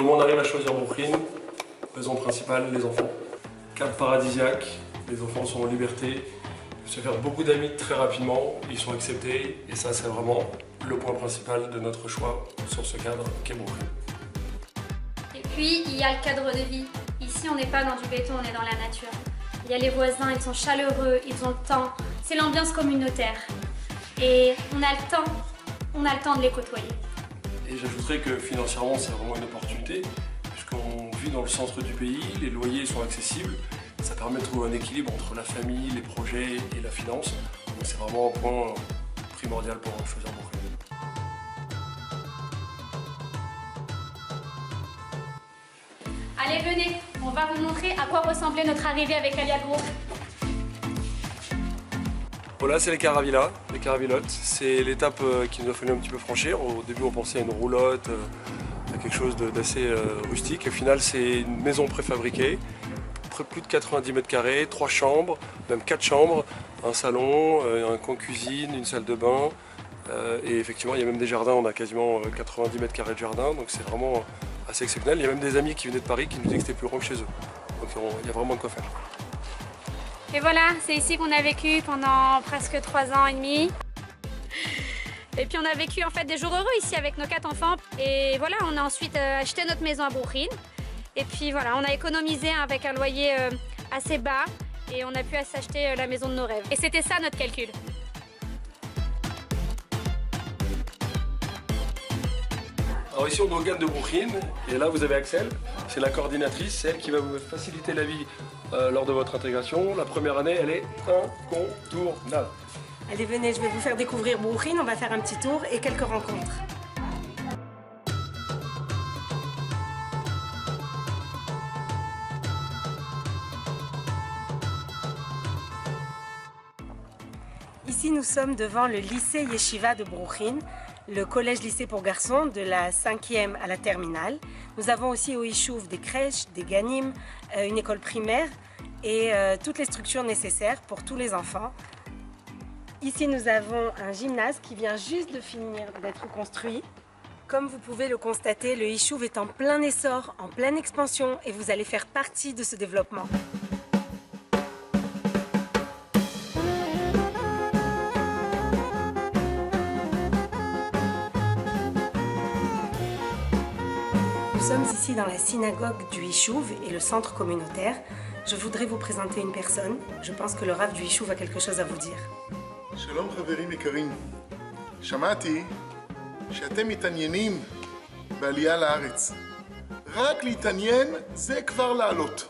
Comment on arrive à choisir Brooklyn? Raison principale, les enfants. Cadre paradisiaque, les enfants sont en liberté, ils peuvent se faire beaucoup d'amis très rapidement, ils sont acceptés et ça c'est vraiment le point principal de notre choix sur ce cadre qu'est Brooklyn. Et puis il y a le cadre de vie. Ici on n'est pas dans du béton, on est dans la nature. Il y a les voisins, ils sont chaleureux, ils ont le temps, c'est l'ambiance communautaire. Et on a le temps de les côtoyer. Et j'ajouterais que financièrement c'est vraiment une opportunité, puisqu'on vit dans le centre du pays, les loyers sont accessibles, ça permet de trouver un équilibre entre la famille, les projets et la finance. Donc c'est vraiment un point primordial pour choisir Brooklyn. Allez, venez, on va vous montrer à quoi ressemblait notre arrivée avec Alia Group. Voilà, c'est les caravillas, les caravillottes. C'est l'étape qu'il nous a fallu un petit peu franchir. Au début, on pensait à une roulotte, à quelque chose d'assez rustique. Au final, c'est une maison préfabriquée, plus de 90 mètres carrés, 3 chambres, même 4 chambres, un salon, un coin cuisine, une salle de bain. Et effectivement, il y a même des jardins, on a quasiment 90 mètres carrés de jardin, donc c'est vraiment assez exceptionnel. Il y a même des amis qui venaient de Paris qui nous disaient que c'était plus grand que chez eux. Donc il y a vraiment de quoi faire. Et voilà, c'est ici qu'on a vécu pendant presque 3 ans et demi. Et puis on a vécu en fait des jours heureux ici avec nos 4 enfants. Et voilà, on a ensuite acheté notre maison à Brooklyn. Et puis voilà, on a économisé avec un loyer assez bas et on a pu s'acheter la maison de nos rêves. Et c'était ça notre calcul. Alors ici on est au GAN de Brooklyn et là vous avez Axel, c'est la coordinatrice, c'est elle qui va vous faciliter la vie lors de votre intégration. La première année elle est incontournable. Allez, venez, je vais vous faire découvrir Brooklyn, on va faire un petit tour et quelques rencontres. Ici, nous sommes devant le lycée Yeshiva de Brooklyn, le collège-lycée pour garçons de la 5e à la terminale. Nous avons aussi au Yishuv des crèches, des ganim, une école primaire et toutes les structures nécessaires pour tous les enfants. Ici, nous avons un gymnase qui vient juste de finir d'être construit. Comme vous pouvez le constater, le Yishuv est en plein essor, en pleine expansion et vous allez faire partie de ce développement. Nous sommes ici dans la synagogue du Yishuv et le centre communautaire. Je voudrais vous présenter une personne. Je pense que le Rav du Yishuv a quelque chose à vous dire. שלום חברים יקרים, שמעתי שאתם מתעניינים בעלייה לארץ. רק להתעניין זה כבר לעלות.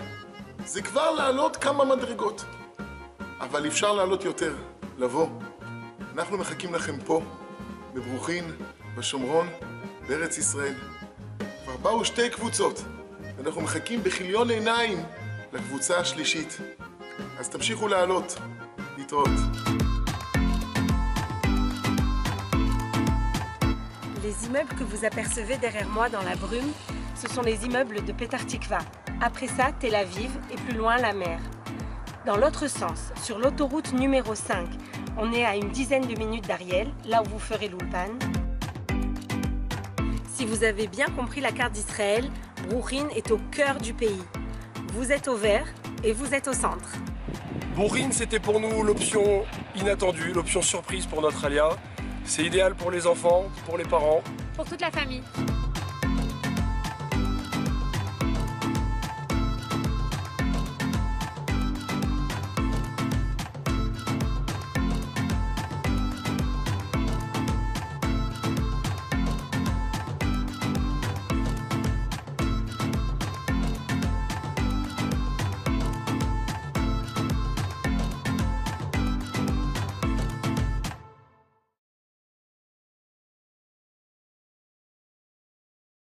זה כבר לעלות כמה מדרגות. אבל אפשר לעלות יותר, לבוא. אנחנו מחכים לכם פה, בברוכין, בשומרון, בארץ ישראל. כבר באו 2 קבוצות, ואנחנו מחכים בכיליון עיניים לקבוצה השלישית. אז תמשיכו לעלות. להתראות. Les immeubles que vous apercevez derrière moi dans la brume, ce sont les immeubles de Petar Tikva. Après ça, Tel Aviv et plus loin la mer. Dans l'autre sens, sur l'autoroute numéro 5, on est à une dizaine de minutes d'Ariel, là où vous ferez l'Ulpan. Si vous avez bien compris la carte d'Israël, Brooklyn est au cœur du pays. Vous êtes au vert et vous êtes au centre. Brooklyn c'était pour nous l'option inattendue, l'option surprise pour notre Alia. C'est idéal pour les enfants, pour les parents. Pour toute la famille.